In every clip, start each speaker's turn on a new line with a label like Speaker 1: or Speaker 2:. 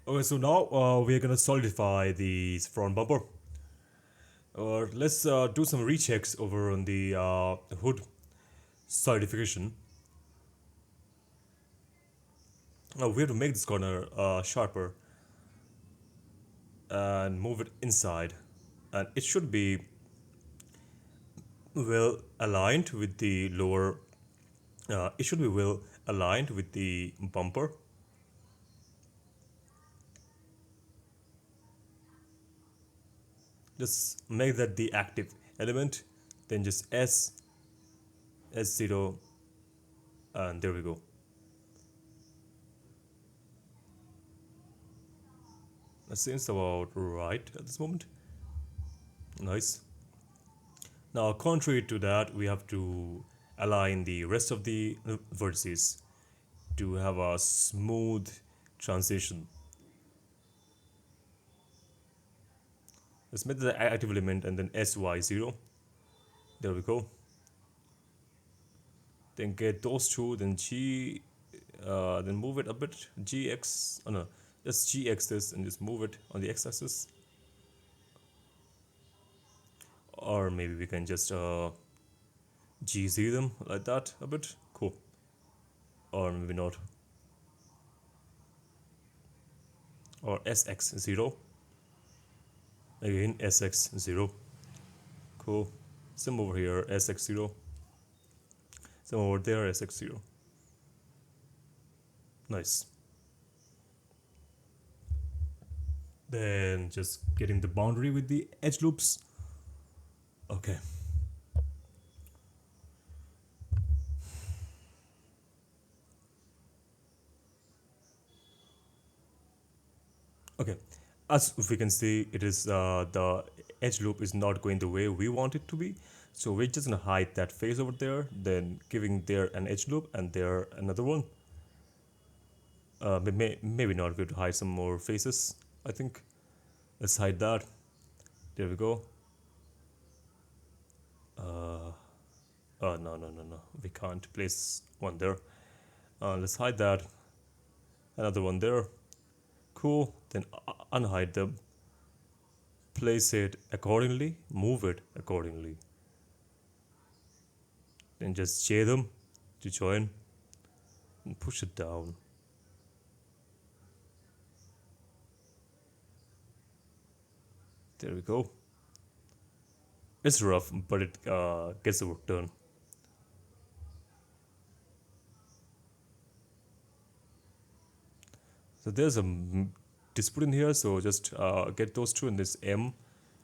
Speaker 1: Okay, so now we are gonna solidify the front bumper. Let's do some rechecks over on the hood solidification. We have to make this corner sharper and move it inside, and it should be well aligned with the lower. It should be well aligned with the bumper. Just make that the active element, then just S0, and there we go. That seems about right at this moment. Nice. Now, contrary to that, we have to align the rest of the vertices to have a smooth transition. Let's make the active element and then SY0. There we go. Then get those two, then then move it a bit. GX, oh no, just GX this and just move it on the X axis. Or maybe we can just GZ them like that a bit. Cool. Or maybe not. Or SX0. Again, SX0. Cool. Some over here, SX0. Some over there, SX0. Nice. Then just getting the boundary with the edge loops. Okay. Okay. As we can see, it is the edge loop is not going the way we want it to be. So we're just gonna hide that face over there, then giving there an edge loop and there another one. Maybe not. We have to hide some more faces, I think. Let's hide that. There we go. Oh, no, no, no, no. We can't place one there. Let's hide that. Another one there. Cool. Then unhide them. Place it accordingly. Move it accordingly. Then just J them to join and push it down. There we go. It's rough, but it gets the work done. So there's a dispute in here, so just get those two in this M,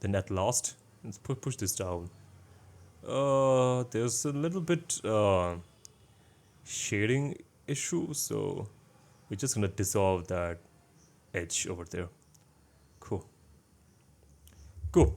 Speaker 1: then at last, let's push this down. There's a little bit shading issue, so we're just gonna dissolve that edge over there. Cool. Cool.